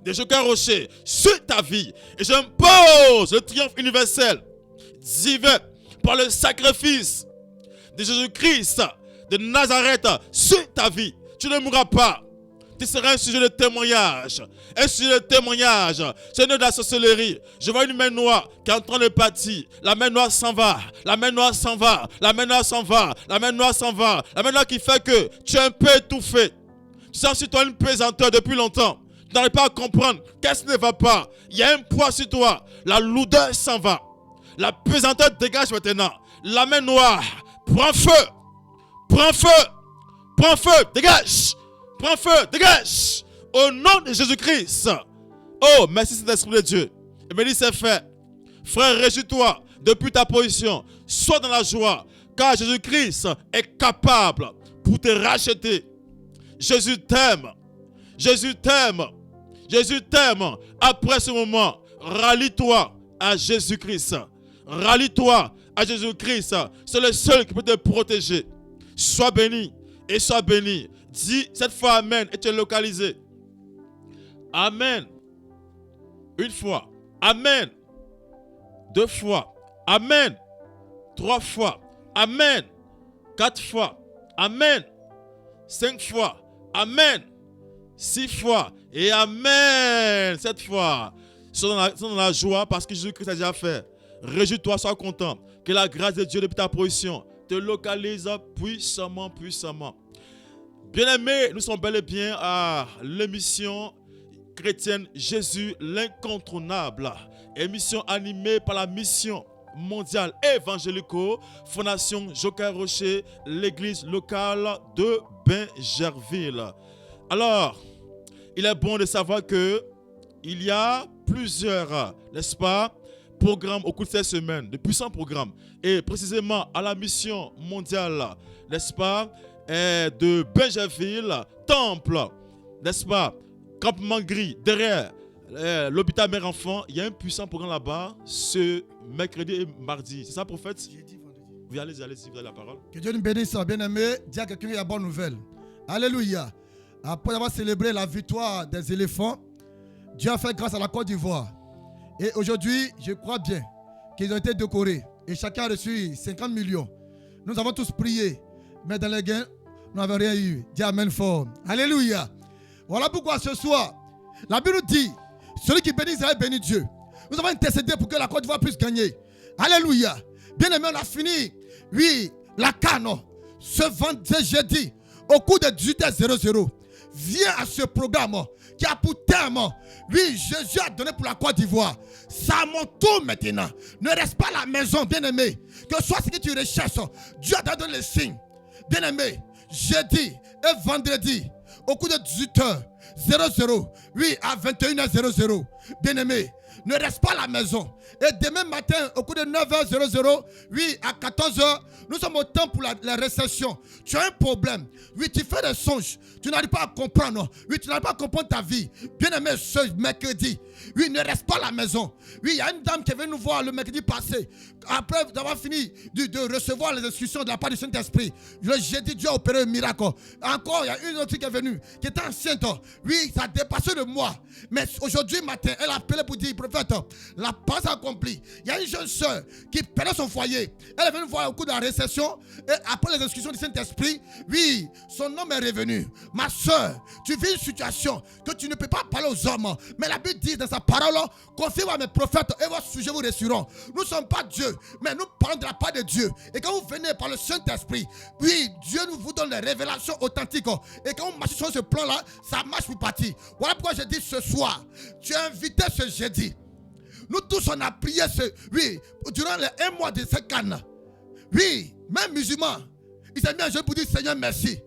des Joker Rocher sur ta vie. Et j'impose le triomphe universel divin par le sacrifice de Jésus-Christ de Nazareth sur ta vie. Tu ne mourras pas. Tu seras un sujet de témoignage. Un sujet de témoignage. C'est de la sorcellerie. Je vois une main noire qui est en train de partir. La main noire s'en va. La main noire s'en va. La main noire s'en va. La main noire s'en va. La main noire qui fait que tu es un peu étouffé. Tu sens sur toi une pesanteur depuis longtemps. Tu n'arrives pas à comprendre. Qu'est-ce qui ne va pas? Il y a un poids sur toi. La lourdeur s'en va. La pesanteur dégage maintenant. La main noire. Prends feu. Prends feu. Prends feu. Dégage. Prends feu, dégage. Au nom de Jésus-Christ. Oh, merci Saint-Esprit de Dieu. Et me dit, c'est fait. Frère, réjouis-toi depuis ta position. Sois dans la joie. Car Jésus-Christ est capable pour te racheter. Jésus t'aime. Jésus t'aime. Jésus t'aime. Après ce moment, rallie-toi à Jésus-Christ. Rallie-toi à Jésus-Christ. C'est le seul qui peut te protéger. Sois béni et sois béni. Dis cette fois Amen et tu es localisé. Amen. Une fois. Amen. Deux fois. Amen. Trois fois. Amen. Quatre fois. Amen. Cinq fois. Amen. Six fois. Et Amen. Sept fois. Sois dans la joie parce que Jésus-Christ a déjà fait. Réjouis-toi, sois content. Que la grâce de Dieu depuis ta position te localise puissamment, puissamment. Bien-aimés, nous sommes bel et bien à l'émission chrétienne Jésus l'incontournable. Émission animée par la mission mondiale évangélico, Fondation Joker Rocher, l'église locale de Bingerville. Alors, il est bon de savoir que il y a plusieurs, n'est-ce pas, programmes au cours de cette semaine, de puissants programmes. Et précisément à la mission mondiale, n'est-ce pas, de Bingerville, Temple, n'est-ce pas, Campement Gris, derrière l'hôpital mère-enfant, il y a un puissant programme là-bas ce mercredi et mardi. C'est ça, prophète? Oui, allez-y, vous avez la parole. Que Dieu nous bénisse, bien-aimé. Dis à quelqu'un qu'il y a bonne nouvelle. Alléluia. Après avoir célébré la victoire des éléphants, Dieu a fait grâce à la Côte d'Ivoire. Et aujourd'hui, je crois bien qu'ils ont été décorés. Et chacun a reçu 50 millions. Nous avons tous prié. Mais dans les gains, nous n'avons rien eu. Dis Amen fort. Alléluia. Voilà pourquoi ce soir, la Bible nous dit, celui qui bénit Israël bénit Dieu. Nous avons intercédé pour que la Côte d'Ivoire puisse gagner. Alléluia. Bien aimé, on a fini. Oui, la CAN, ce vendredi jeudi, au cours de 18h00. Viens à ce programme qui a pour terme, oui, Jésus a donné pour la Côte d'Ivoire. Ça à mon tour maintenant. Ne reste pas à la maison, bien aimé. Que soit ce que tu recherches, Dieu a donné le signe. Bien aimé, jeudi et vendredi, au cours de 18h00, oui, à 21h00, bien aimé, ne reste pas à la maison. Et demain matin, au cours de 9h00, oui, à 14h, nous sommes au temps pour la récession. Tu as un problème. Oui, tu fais des songes. Tu n'arrives pas à comprendre. Oui, tu n'arrives pas à comprendre ta vie. Bien aimé, ce mercredi, oui, ne reste pas à la maison. Oui, il y a une dame qui est venue nous voir le mercredi passé. Après avoir fini de recevoir les instructions de la part du Saint-Esprit, le jeudi, Dieu a opéré un miracle. Encore, il y a une autre qui est venue, qui était enceinte. Oui, ça a dépassé de moi. Mais aujourd'hui matin, elle a appelé pour dire, prophète, la passe accomplie. Il y a une jeune soeur qui perdait son foyer. Elle est venue voir au cours de la récession. Et après les instructions du Saint-Esprit, oui, son homme est revenu. Ma soeur, tu vis une situation que tu ne peux pas parler aux hommes. Mais la Bible dit dans sa parole, confiez-vous à mes prophètes et vos sujets vous réussiront. Nous ne sommes pas Dieu, mais nous parlons de la part de Dieu. Et quand vous venez par le Saint-Esprit, oui, Dieu nous vous donne les révélations authentiques. Et quand vous marchez sur ce plan-là, ça marche pour partir. Voilà pourquoi je dis ce soir, tu es invité ce jeudi. Nous tous, on a prié durant les 1 mois de cette canne. Oui, même musulmans, ils ont mis un jeu pour dire Seigneur merci.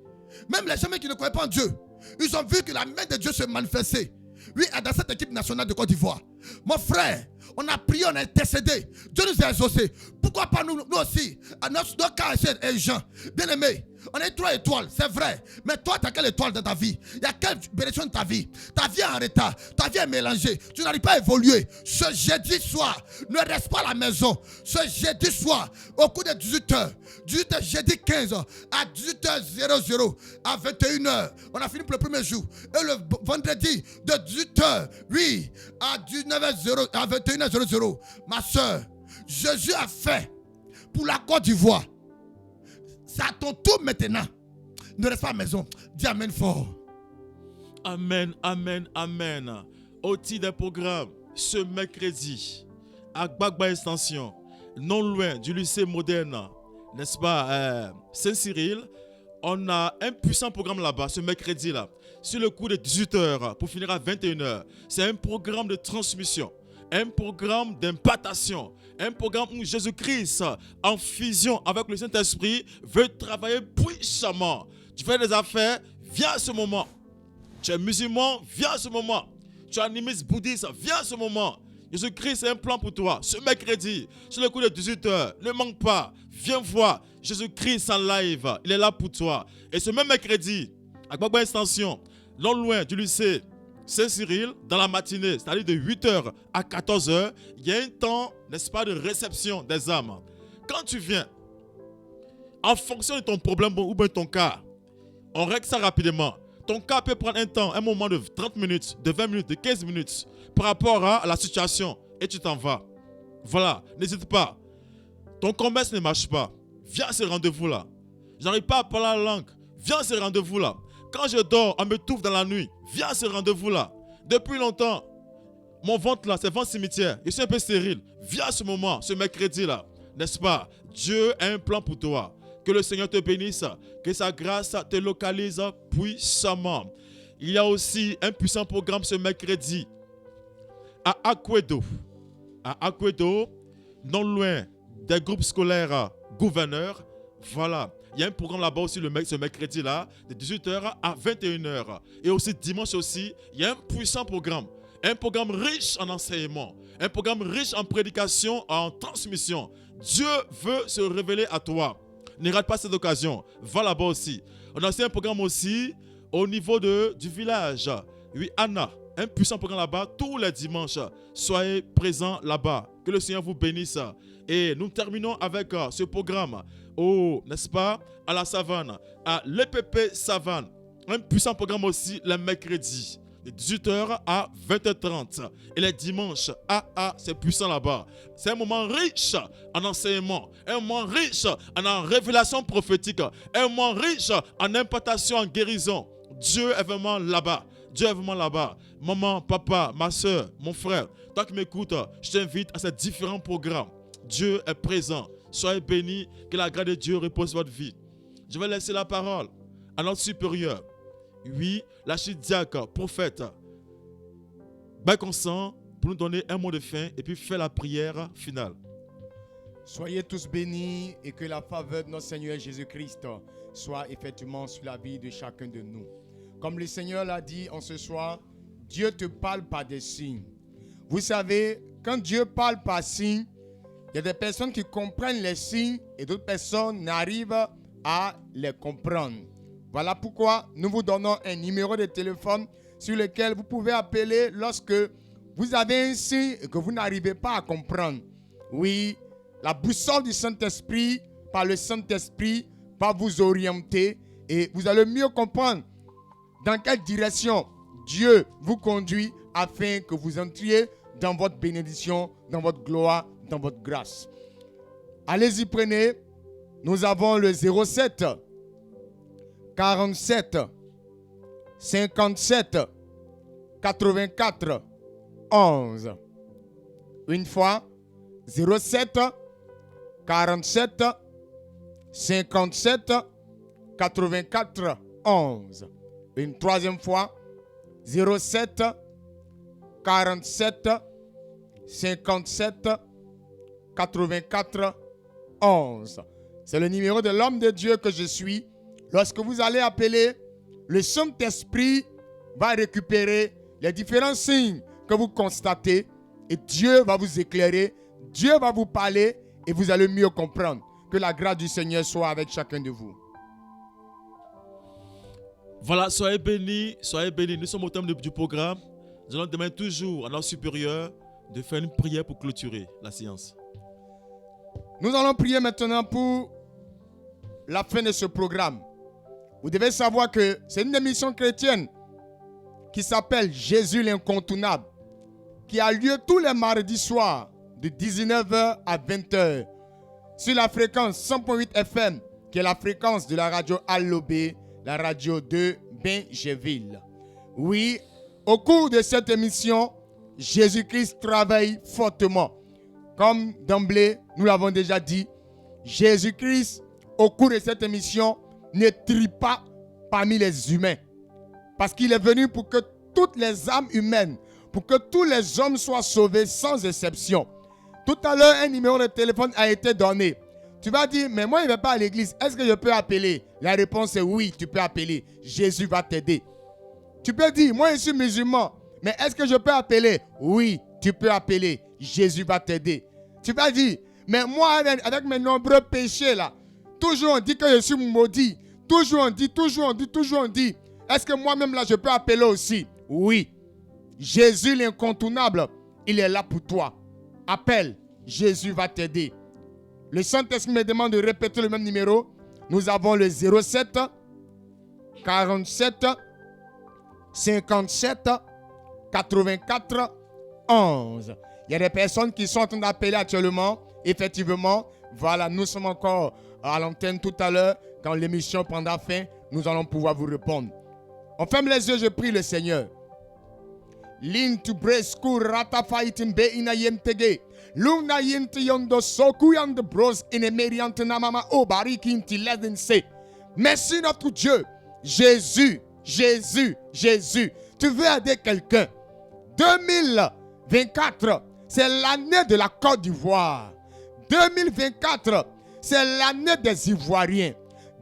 Même les gens qui ne croient pas en Dieu, ils ont vu que la main de Dieu se manifestait. Oui, dans cette équipe nationale de Côte d'Ivoire. Mon frère, on a prié, on a intercédé. Dieu nous a exaucés. Pourquoi pas nous aussi? Notre cas est urgent. Bien aimé, on est 3 étoiles, c'est vrai. Mais toi, tu as quelle étoile dans ta vie? Il y a quelle bénédiction dans ta vie? Ta vie est en retard, ta vie est mélangée. Tu n'arrives pas à évoluer. Ce jeudi soir, ne reste pas à la maison. Ce jeudi soir, au cours de 18h, jeudi 15 à 18h00 à 21h, on a fini pour le premier jour. Et le vendredi de 18h, oui, à 19h00 à 21h00, ma soeur, Jésus a fait pour la Côte d'Ivoire. C'est à ton tour maintenant. Ne reste pas à la maison. Dis amen fort. Amen, amen, amen. Au titre des programmes, ce mercredi, à Gbagba Extension, non loin du lycée moderne, n'est-ce pas, Saint-Cyril, on a un puissant programme là-bas, ce mercredi-là, sur le coup de 18h pour finir à 21h. C'est un programme de transmission, un programme d'impartation, un programme où Jésus-Christ, en fusion avec le Saint-Esprit, veut travailler puissamment. Tu fais des affaires, viens à ce moment. Tu es musulman, viens à ce moment. Tu es animiste bouddhiste, viens à ce moment. Jésus-Christ a un plan pour toi. Ce mercredi, sur le coup de 18h, ne manque pas. Viens voir Jésus-Christ en live. Il est là pour toi. Et ce même mercredi, à Gbagba Extension, non loin du lycée Saint-Cyril, dans la matinée, c'est-à-dire de 8h à 14h, il y a un temps, n'est-ce pas, de réception des âmes. Quand tu viens, en fonction de ton problème ou bien ton cas, on règle ça rapidement. Ton cas peut prendre un temps, un moment de 30 minutes, de 20 minutes, de 15 minutes par rapport à la situation et tu t'en vas. Voilà, n'hésite pas. Ton commerce ne marche pas. Viens à ce rendez-vous-là. J'arrive pas à parler la langue. Viens à ce rendez-vous-là. Quand je dors, on me touffe dans la nuit. Viens à ce rendez-vous-là. Depuis longtemps, mon ventre là, c'est ventre cimetière. Je suis un peu stérile. Viens à ce moment, ce mercredi-là. N'est-ce pas? Dieu a un plan pour toi. Que le Seigneur te bénisse. Que sa grâce te localise puissamment. Il y a aussi un puissant programme ce mercredi à Akwedo. À Akwedo, non loin des groupes scolaires gouverneurs. Voilà. Il y a un programme là-bas aussi ce mercredi-là, de 18h à 21h. Et aussi dimanche aussi, il y a un puissant programme. Un programme riche en enseignement. Un programme riche en prédication, en transmission. Dieu veut se révéler à toi. Ne rate pas cette occasion. Va là-bas aussi. On a aussi un programme aussi au niveau du village. Oui, Anna. Un puissant programme là-bas tous les dimanches. Soyez présents là-bas. Que le Seigneur vous bénisse. Et nous terminons avec ce programme. N'est-ce pas, à la savane, à l'EPP Savane. Un puissant programme aussi le mercredi, de 18h à 20h30. Et les dimanches, c'est puissant là-bas. C'est un moment riche en enseignement, un moment riche en révélation prophétique, un moment riche en impartation, en guérison. Dieu est vraiment là-bas. Dieu est vraiment là-bas. Maman, papa, ma soeur, mon frère, toi qui m'écoutes, je t'invite à ces différents programmes. Dieu est présent. Soyez bénis, que la grâce de Dieu repose sur votre vie. Je vais laisser la parole à notre supérieur. Oui, l'archidiacre, prophète, Baconsan, pour nous donner un mot de fin et puis faire la prière finale. Soyez tous bénis et que la faveur de notre Seigneur Jésus-Christ soit effectivement sur la vie de chacun de nous. Comme le Seigneur l'a dit en ce soir, Dieu te parle par des signes. Vous savez, quand Dieu parle par signes, il y a des personnes qui comprennent les signes et d'autres personnes n'arrivent à les comprendre. Voilà pourquoi nous vous donnons un numéro de téléphone sur lequel vous pouvez appeler lorsque vous avez un signe et que vous n'arrivez pas à comprendre. Oui, la boussole du Saint-Esprit, par le Saint-Esprit, va vous orienter et vous allez mieux comprendre dans quelle direction Dieu vous conduit afin que vous entriez dans votre bénédiction, dans votre gloire, dans votre grâce. Allez-y, prenez. Nous avons le 07 47 57 84 11. Une fois, 07 47 57 84 11. Une troisième fois, 07 47 57 84 11. C'est le numéro de l'homme de Dieu que je suis. Lorsque vous allez appeler, le Saint-Esprit va récupérer les différents signes que vous constatez et Dieu va vous éclairer, Dieu va vous parler et vous allez mieux comprendre. Que la grâce du Seigneur soit avec chacun de vous. Voilà, soyez bénis, soyez bénis. Nous sommes au terme du programme. Nous allons demander toujours à notre supérieur de faire une prière pour clôturer la séance. Nous allons prier maintenant pour la fin de ce programme. Vous devez savoir que c'est une émission chrétienne qui s'appelle Jésus l'incontournable, qui a lieu tous les mardis soirs de 19h à 20h sur la fréquence 100.8 FM, qui est la fréquence de la radio Allobé, la radio de Benjeville. Oui, au cours de cette émission, Jésus-Christ travaille fortement. Comme d'emblée, nous l'avons déjà dit, Jésus-Christ, au cours de cette émission, ne trie pas parmi les humains. Parce qu'il est venu pour que toutes les âmes humaines, pour que tous les hommes soient sauvés sans exception. Tout à l'heure, un numéro de téléphone a été donné. Tu vas dire, mais moi, je ne vais pas à l'église. Est-ce que je peux appeler? La réponse est oui, tu peux appeler. Jésus va t'aider. Tu peux dire, moi, je suis musulman. Mais est-ce que je peux appeler? Oui, tu peux appeler. Jésus va t'aider. Tu vas dire, mais moi, avec mes nombreux péchés là, toujours on dit que je suis maudit. Toujours on dit. Est-ce que moi-même là, je peux appeler aussi? Oui. Jésus l'incontournable, il est là pour toi. Appelle, Jésus va t'aider. Le Saint-Esprit me demande de répéter le même numéro. Nous avons le 07 47 57 84 11. Il y a des personnes qui sont en train d'appeler actuellement. Effectivement, voilà, nous sommes encore à l'antenne tout à l'heure. Quand l'émission prendra fin, nous allons pouvoir vous répondre. On ferme les yeux, je prie le Seigneur. Lintu bresku rata fighting be ina yemtege. Luna yente yondo soku yande bros ine meriante namama obari kinti ledense. Merci notre Dieu. Jésus. Tu veux aider quelqu'un. 2024, c'est l'année de la Côte d'Ivoire. 2024, c'est l'année des Ivoiriens.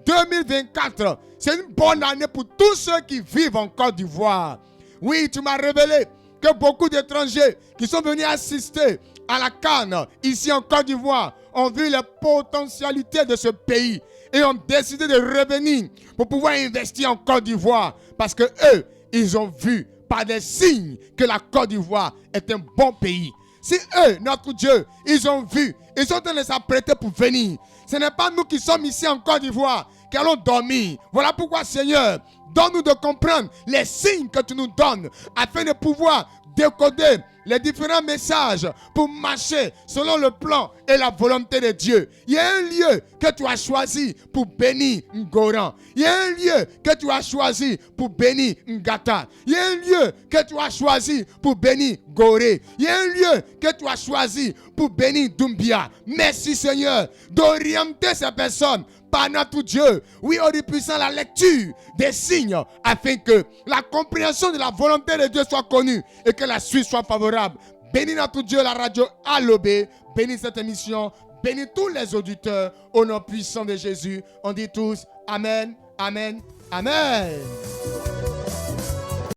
2024, c'est une bonne année pour tous ceux qui vivent en Côte d'Ivoire. Oui, tu m'as révélé que beaucoup d'étrangers qui sont venus assister à la CAN ici en Côte d'Ivoire ont vu les potentialités de ce pays et ont décidé de revenir pour pouvoir investir en Côte d'Ivoire parce que eux, ils ont vu par des signes que la Côte d'Ivoire est un bon pays. Si eux, notre Dieu, ils ont vu, ils sont en train de s'apprêter pour venir. Ce n'est pas nous qui sommes ici en Côte d'Ivoire qui allons dormir. Voilà pourquoi, Seigneur, donne-nous de comprendre les signes que tu nous donnes afin de pouvoir décoder les différents messages pour marcher selon le plan et la volonté de Dieu. Il y a un lieu que tu as choisi pour bénir Ngoran. Il y a un lieu que tu as choisi pour bénir Ngata. Il y a un lieu que tu as choisi pour bénir Gorée. Il y a un lieu que tu as choisi pour bénir Doumbia. Merci Seigneur d'orienter ces personnes par notre Dieu, oui, au puissant la lecture des signes afin que la compréhension de la volonté de Dieu soit connue et que la suite soit favorable. Bénis notre Dieu, la radio Allobé, bénis cette émission, bénis tous les auditeurs au nom puissant de Jésus. On dit tous Amen, Amen, Amen.